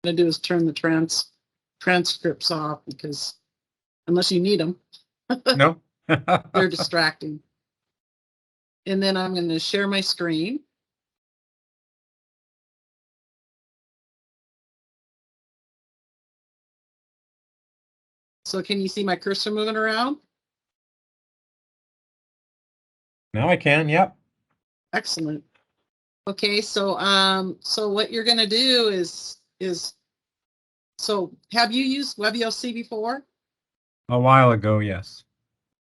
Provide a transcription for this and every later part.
I'm going to do is turn the transcripts off because unless you need them, No. they're distracting. And then I'm going to share my screen. So can you see my cursor moving around? Now I can, yep. Excellent. Okay, so what you're going to do is so have you used WebEOC before? A while ago, yes.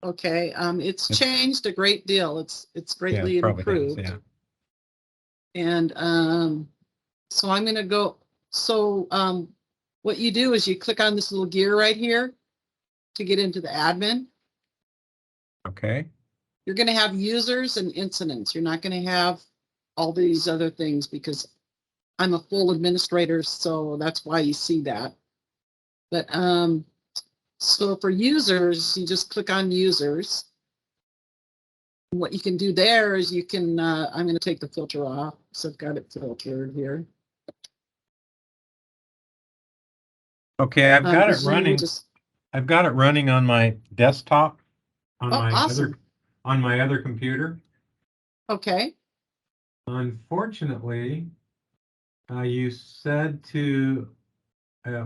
Okay, it's changed a great deal. It's greatly improved. Yeah. And so I'm going to go. So what you do is you click on this little gear right here to get into the admin. Okay. You're going to have users and incidents. You're not going to have all these other things because I'm a full administrator, so that's why you see that. But so for users, you just click on users. What you can do there is you can, I'm going to take the filter off, so I've got it filtered here. Okay, I've got it running. I've got it running on my desktop on my other computer. Okay. Unfortunately, you said to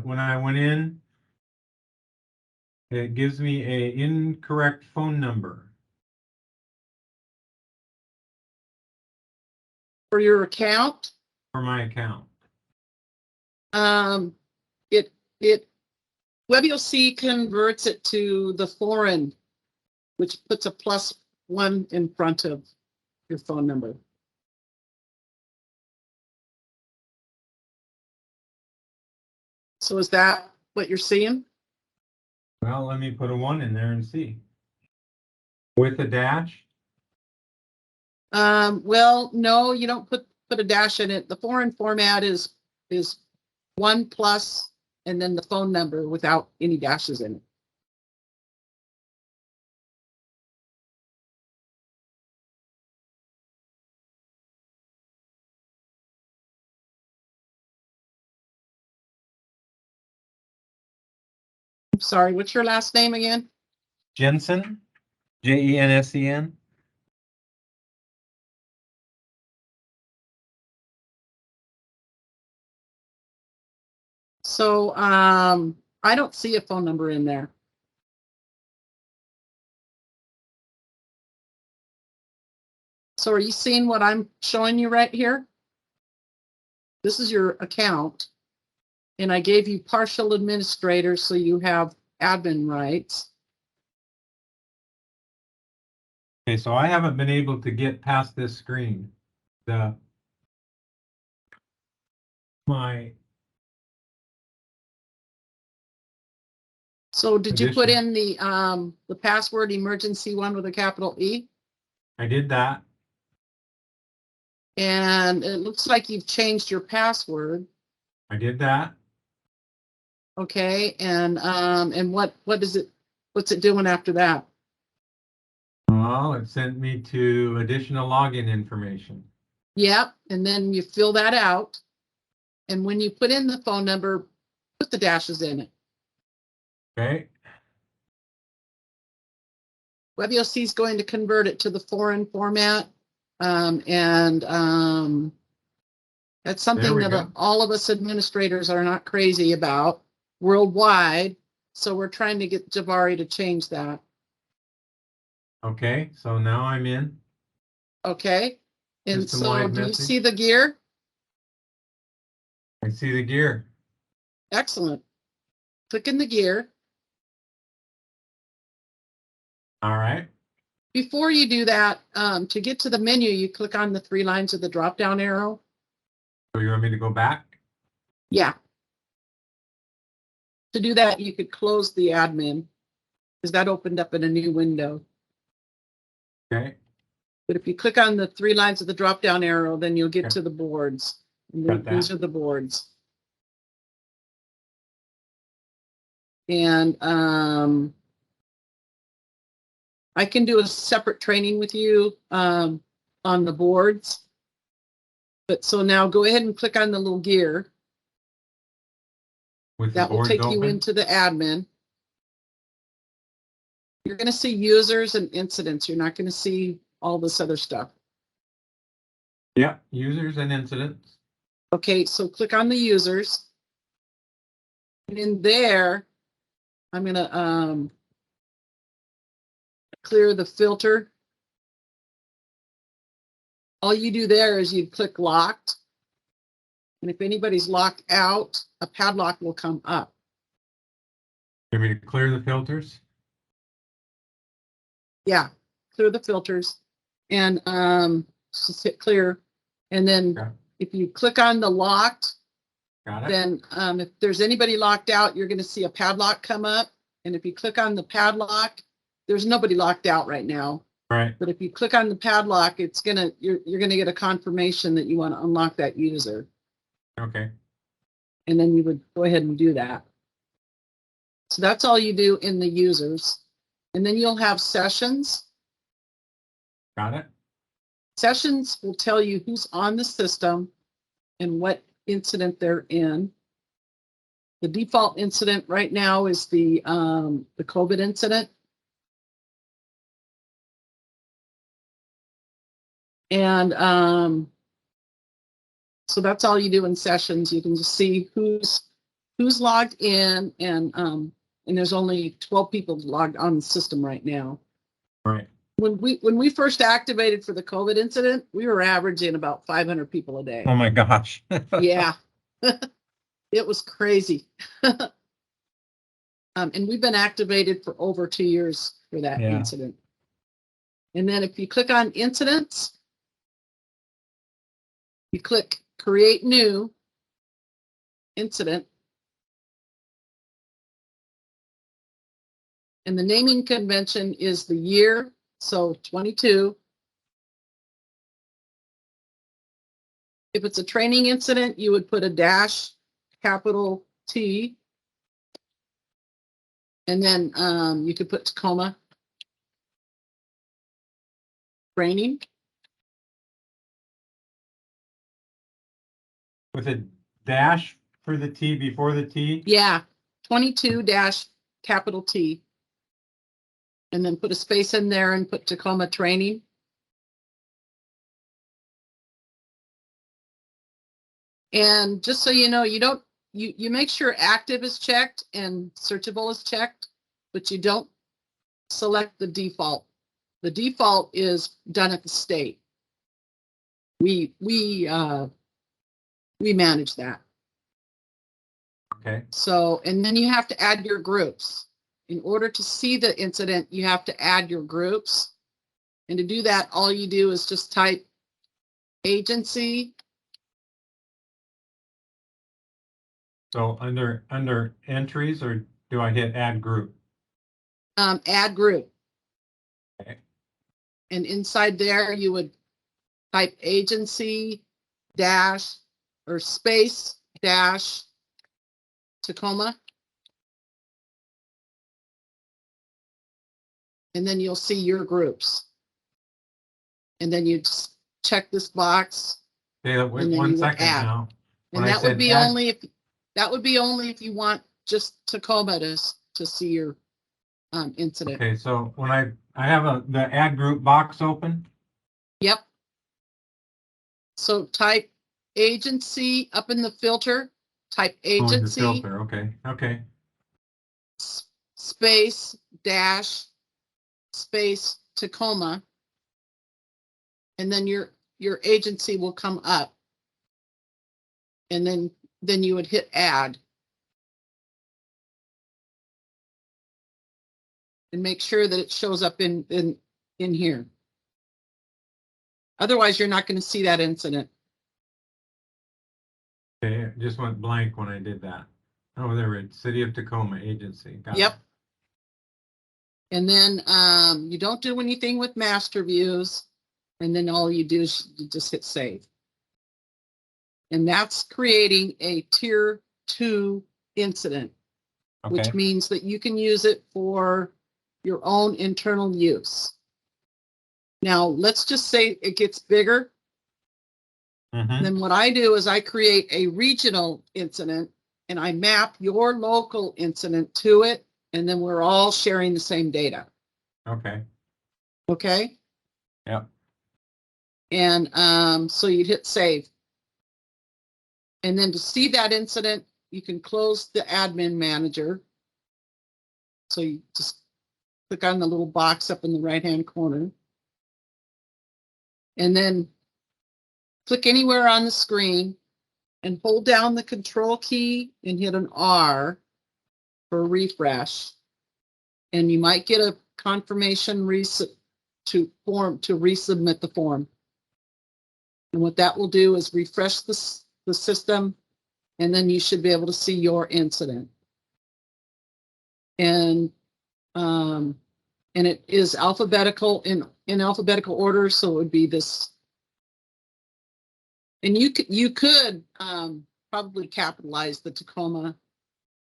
when I went in, it gives me an incorrect phone number. For your account? For my account. It WebEOC converts it to the foreign, which puts a +1 in front of your phone number. So is that what you're seeing? Well, let me put a 1 in there and see. With a dash? Well, no, you don't put a dash in it. The foreign format is 1+ and then the phone number without any dashes in it. I'm sorry, what's your last name again? Jensen, Jensen. So I don't see a phone number in there. So are you seeing what I'm showing you right here? This is your account. And I gave you partial administrator, so you have admin rights. Okay, so I haven't been able to get past this screen. So did you put in the password emergency 1 with a capital E? I did that. And it looks like you've changed your password. I did that. Okay, and what is it? What's it doing after that? Well, it sent me to additional login information. Yep, and then you fill that out. And when you put in the phone number, put the dashes in it. Okay. WebEOC is going to convert it to the foreign format. That's something that all of us administrators are not crazy about worldwide. So we're trying to get Javari to change that. Okay, so now I'm in. Okay. And so do you see the gear? I see the gear. Excellent. Click in the gear. All right. Before you do that, to get to the menu, you click on the 3 lines of the drop-down arrow. So you want me to go back? Yeah. To do that, you could close the admin because that opened up in a new window. Okay. But if you click on the 3 lines of the drop-down arrow, then you'll get to the boards. And these are the boards. And I can do a separate training with you on the boards. But so now go ahead and click on the little gear. With the That will boards take you open? into the admin. You're going to see users and incidents. You're not going to see all this other stuff. Yeah, users and incidents. Okay, so click on the users. And in there, I'm going to clear the filter. All you do there is you click locked. And if anybody's locked out, a padlock will come up. You want me to clear the filters? Yeah, clear the filters and just hit clear. And then if you click on the locked, then if there's anybody locked out, you're going to see a padlock come up. And if you click on the padlock, there's nobody locked out right now. Right. But if you click on the padlock, it's you're gonna get a confirmation that you want to unlock that user. Okay. And then you would go ahead and do that. So that's all you do in the users. And then you'll have sessions. Got it. Sessions will tell you who's on the system and what incident they're in. The default incident right now is the COVID incident. And so that's all you do in sessions. You can just see who's logged in, and there's only 12 people logged on the system right now. Right. When we first activated for the COVID incident, we were averaging about 500 people a day. Oh my gosh. Yeah, it was crazy. And we've been activated for over 2 years for that incident. And then if you click on incidents, you click create new incident. And the naming convention is the year, so 22. If it's a training incident, you would put a dash, capital T, and then you could put Tacoma training. With a dash for the T before the T? Yeah, 22 dash capital T. And then put a space in there and put Tacoma training. And just so you know, you make sure active is checked and searchable is checked, but you don't select the default. The default is done at the state. We manage that. Okay. So, and then you have to add your groups. In order to see the incident, you have to add your groups. And to do that, all you do is just type agency. So under entries, or do I hit add group? Add group. Okay. And inside there, you would type agency dash or space dash Tacoma. And then you'll see your groups. And then you just check this box. Okay, wait 1 second now. And that would be only if you want just Tacoma to see your incident. Okay, so when I have the add group box open. Yep. So type agency up in the filter. Type agency. Oh, in the filter. Okay. Okay. Space dash space Tacoma. And then your agency will come up. And then you would hit add. And make sure that it shows up in here. Otherwise, you're not going to see that incident. Okay, it just went blank when I did that. Oh, there it is. City of Tacoma agency. Got Yep. it. And then you don't do anything with master views. And then all you do is you just hit save. And that's creating a tier 2 incident, Okay. which means that you can use it for your own internal use. Now, let's just say it gets bigger. Mm-hmm. Then what I do is I create a regional incident, and I map your local incident to it, and then we're all sharing the same data. Okay. Okay. Yeah. And so you'd hit save. And then to see that incident, you can close the admin manager. So you just click on the little box up in the right-hand corner. And then click anywhere on the screen and hold down the control key and hit an R for refresh. And you might get a confirmation to resubmit the form. And what that will do is refresh the system, and then you should be able to see your incident. And it is alphabetical in alphabetical order, so it would be this. And you could probably capitalize the Tacoma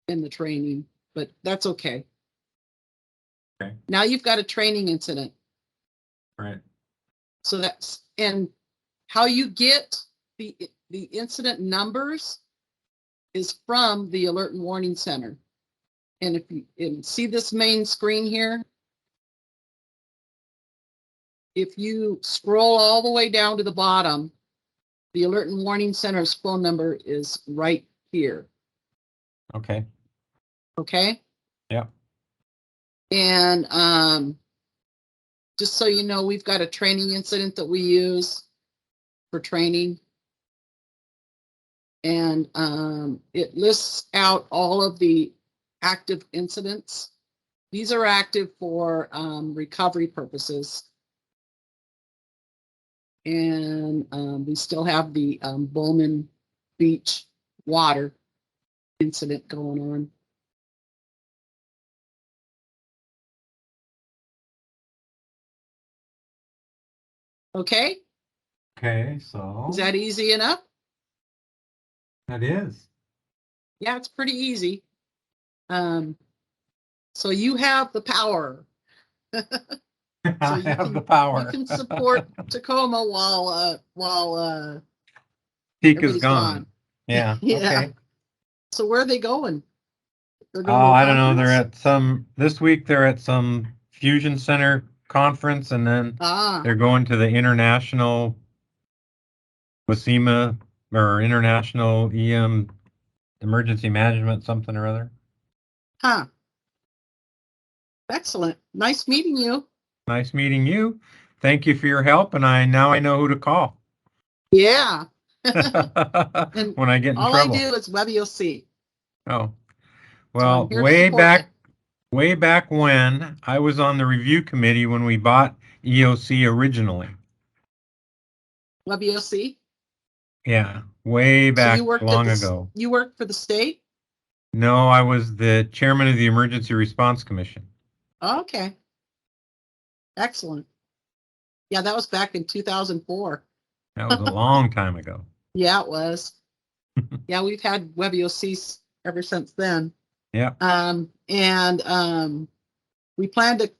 in the training, but that's okay. Okay. Now you've got a training incident. Right. So and how you get the incident numbers is from the Alert and Warning Center. And if you see this main screen here, if you scroll all the way down to the bottom, the Alert and Warning Center's phone number is right here. Okay. Okay. Yeah. And just so you know, we've got a training incident that we use for training. And it lists out all of the active incidents. These are active for recovery purposes. And we still have the Bowman Beach water incident going on. Okay. Okay, so Is that easy enough? that is. Yeah, it's pretty easy. So you have the power. I have the power. You can support Tacoma while Peak is everybody's gone. Yeah. Yeah. Okay. So where are they going? They're Oh, going to a I don't know. They're conference? this week they're at some Fusion Center conference, and then they're going to the International WASEMA or International EM Emergency Management something or other. Huh. Excellent. Nice meeting you. Nice meeting you. Thank you for your help, and now I know who to call. Yeah. And when I get in all trouble. I do is WebEOC. Oh, So well, way you. back when I was on the review committee when we bought EOC originally. WebEOC? Yeah, way back long ago. You worked for the state? No, I was the chairman of the Emergency Response Commission. Okay. Excellent. Yeah, that was back in 2004. That was a long time ago. Yeah, it was. Yeah, we've had WebEOC ever since then. Yeah. And we plan to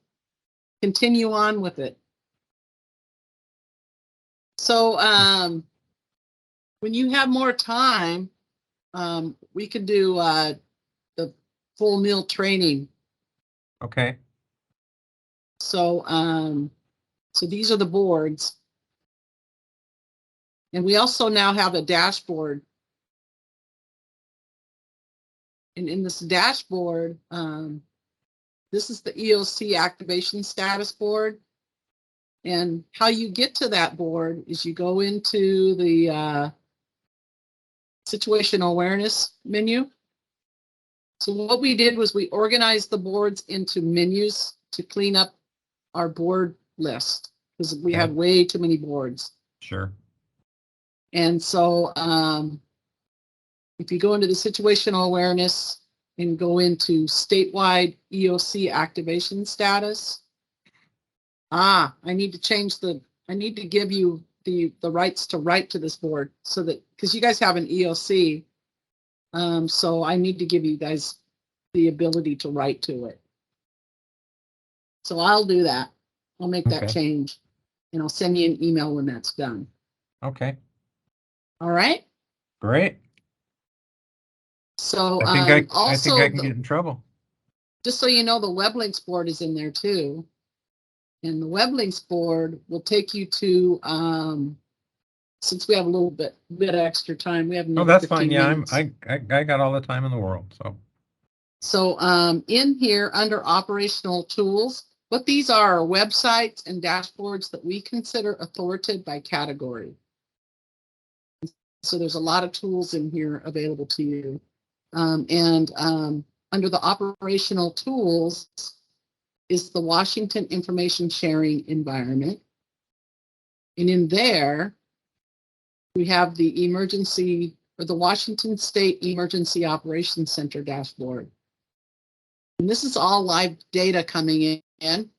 continue on with it. So when you have more time, we can do the full meal training. Okay. So so these are the boards. And we also now have a dashboard. And in this dashboard, this is the EOC activation status board. And how you get to that board is you go into the situational awareness menu. So what we did was we organized the boards into menus to clean up our board list because we had way too many boards. Sure. And so if you go into the situational awareness and go into statewide EOC activation status, I need to give you the rights to write to this board so that, because you guys have an EOC, so I need to give you guys the ability to write to it. So I'll do that. I'll make that change, and I'll send you an email when that's done. Okay. All right. Great. So So I think I also, can get in trouble. Just so you know, the web links board is in there too. And the web links board will take you to, since we have a little bit extra time, we have Oh, another that's 15 fine. Yeah, minutes. I got all the time in the world. So in here under operational tools, what these are websites and dashboards that we consider authoritative by category. So there's a lot of tools in here available to you. Under the operational tools is the Washington Information Sharing Environment. And in there, we have the emergency or the Washington State Emergency Operations Center dashboard. And this is all live data coming in.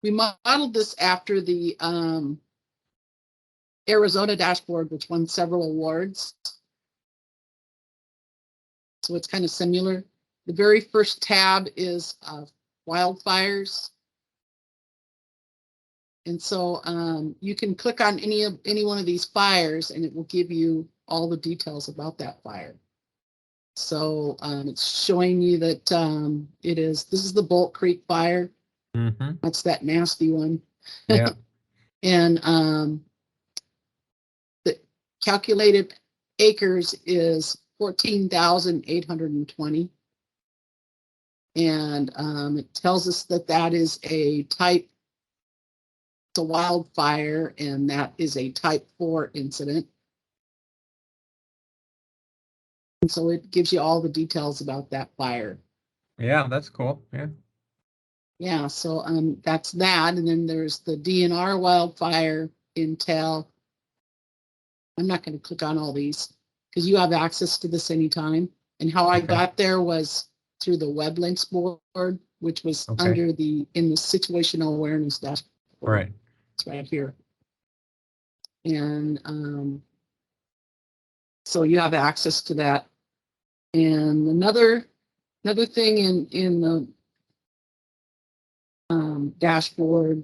We modeled this after the Arizona dashboard, which won several awards. So it's kind of similar. The very first tab is wildfires. And so you can click on any one of these fires and it will give you all the details about that fire. So it's showing you that this is the Bolt Creek fire. Mm-hmm. That's that nasty one. Yeah. And the calculated acres is 14,820. And it tells us that that is a type, it's a wildfire, and that is a type 4 incident. And so it gives you all the details about that fire. Yeah, that's cool. Yeah. Yeah, so that's that. And then there's the DNR wildfire intel. I'm not going to click on all these because you have access to this anytime. And how I got there was through the web links board, which was under in the situational awareness dashboard. Right. It's right here. And so you have access to that. And another thing in the dashboard,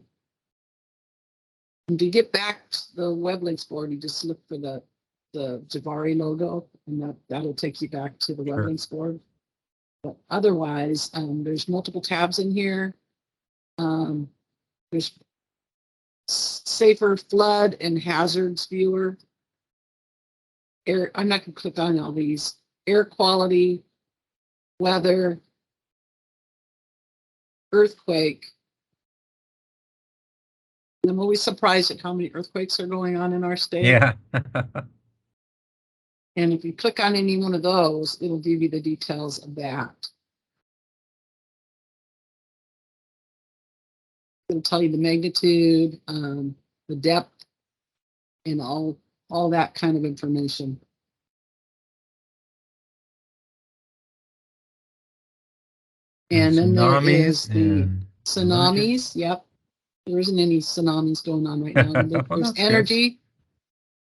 and to get back to the web links board, you just look for the Javari logo, and that'll take you back to the web links board. But otherwise, there's multiple tabs in here. There's safer flood and hazards viewer. I'm not going to click on all these. Air quality, weather, earthquake. I'm always surprised at how many earthquakes are going on in our state. Yeah. And if you click on any one of those, it'll give you the details of that. It'll tell you the magnitude, the depth, and all that kind of information. And then there is the tsunamis. Yep. There isn't any tsunamis going on right now. There's energy,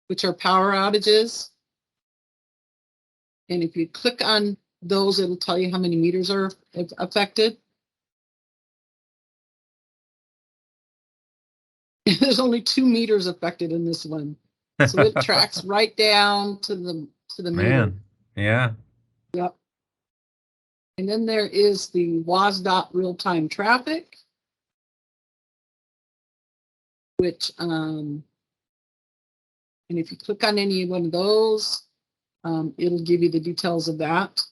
which are power outages. And if you click on those, it'll tell you how many meters are affected. There's only 2 meters affected in this one. So it tracks right down to the meter. Yeah. Yep. And then there is the WASDOT real-time traffic, which and if you click on any one of those, it'll give you the details of that.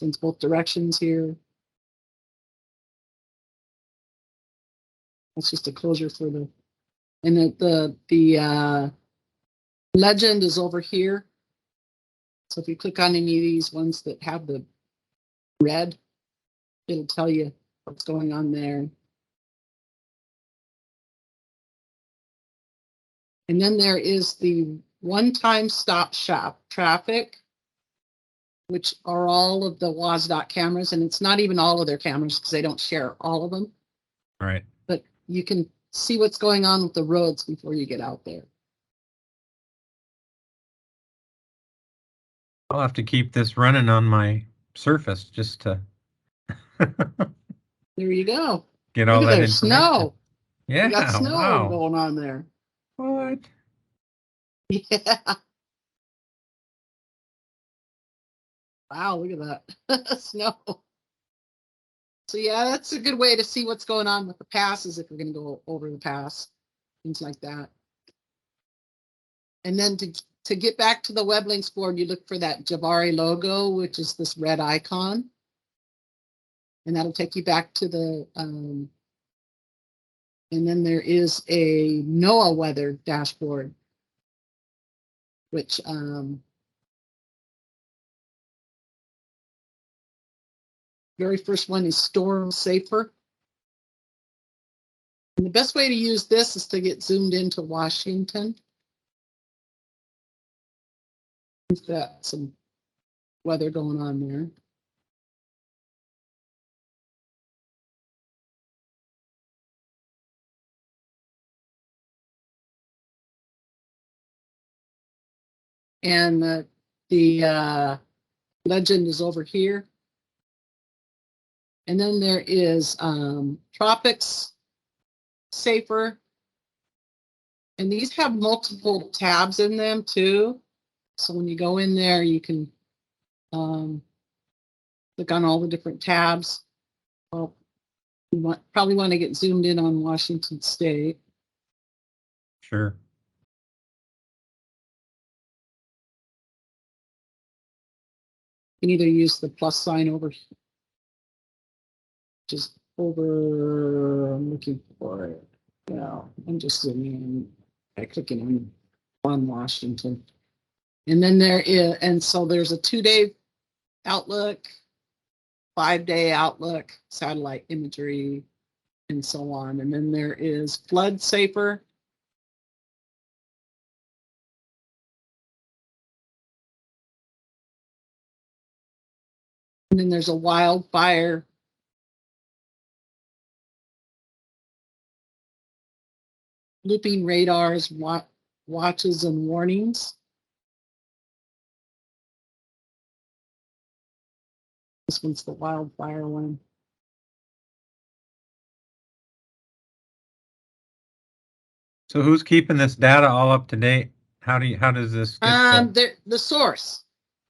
It's both directions here. That's just a closure for the, and the legend is over here. So if you click on any of these ones that have the red, it'll tell you what's going on there. And then there is the one-time stop shop traffic, which are all of the WASDOT cameras, and it's not even all of their cameras because they don't share all of them. Right. But you can see what's going on with the roads before you get out there. I'll have to keep this running on my Surface just to There you go. get all that information. Snow. Yeah, You got snow wow. going on there. What? Yeah. Wow, look at that. Snow. So yeah, that's a good way to see what's going on with the passes if you're going to go over the pass, things like that. And then to get back to the web links board, you look for that Javari logo, which is this red icon. And that'll take you back to the, and then there is a NOAA weather dashboard, which, very first one is Storm Safer. And the best way to use this is to get zoomed into Washington. We've got some weather going on there. And the legend is over here. And then there is Tropics Safer. And these have multiple tabs in them too. So when you go in there, you can click on all the different tabs. Well, you probably want to get zoomed in on Washington State. Sure. You can either use the plus sign over, just over, I'm looking for it. Yeah, I'm just zooming in by clicking on Washington. And then there is, and so there's a 2-day outlook, 5-day outlook, satellite imagery, and so on. And then there is Flood Safer. And then there's a wildfire looping radars, watches and warnings. This one's the wildfire one. So who's keeping this data all up to date? How does this get the source.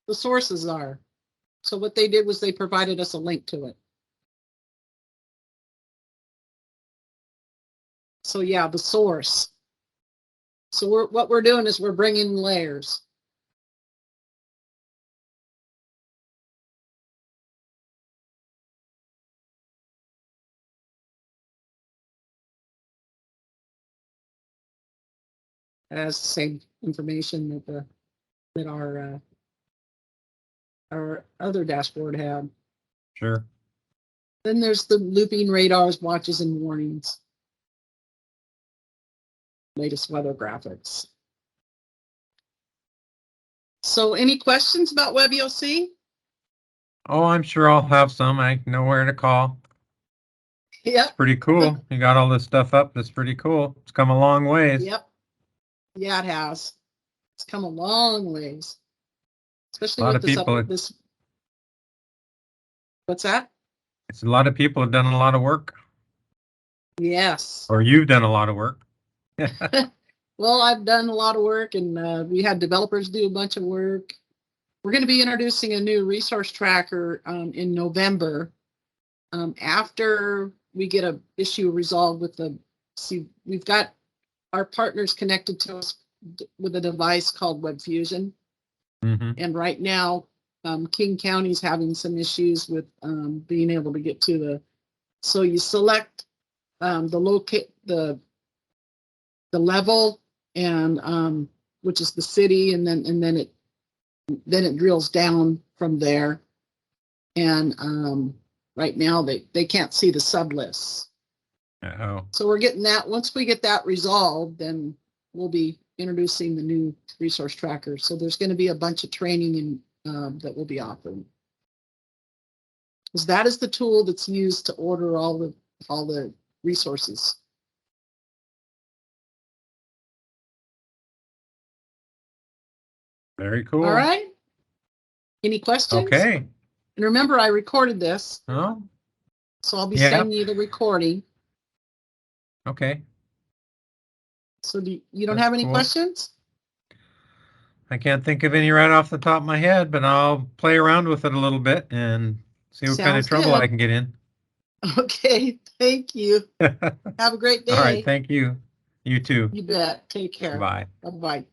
The sources are. So what they did was they provided us a link to it. So yeah, the source. So what we're doing is we're bringing layers. It has the same information that our other dashboard had. Sure. Then there's the looping radars, watches, and warnings. Latest weather graphics. So any questions about WebEOC? Oh, I'm sure I'll have some. I know where to call. Yep. It's pretty cool. You got all this stuff up. That's pretty cool. It's come a long ways. Yep. Yeah, it has. It's come a long ways. Especially a lot with of people. this. What's that? It's a lot of people have done a lot of work. Yes. Or you've done a lot of work. Well, I've done a lot of work, and we had developers do a bunch of work. We're going to be introducing a new resource tracker in November. After we get an issue resolved with we've got our partners connected to us with a device called WebFusion. Mm-hmm. And right now, King County's having some issues with being able to get to so you select the level and which is the city, and then it drills down from there. And right now they can't see the sub lists. So we're getting that. Once we get that resolved, then we'll be introducing the new resource tracker. So there's going to be a bunch of training that we'll be offering. Because that is the tool that's used to order all the resources. Very cool. All right. Any questions? Okay. And remember, I recorded this. Oh. So I'll be sending you the recording. Okay. So you don't have any questions? I can't think of any right off the top of my head, but I'll play around with it a little bit and see what kind of Sounds trouble good. I can get in. Okay, thank you. Have a great day. All right, thank you. You too. You bet. Take care. Bye. Bye-bye.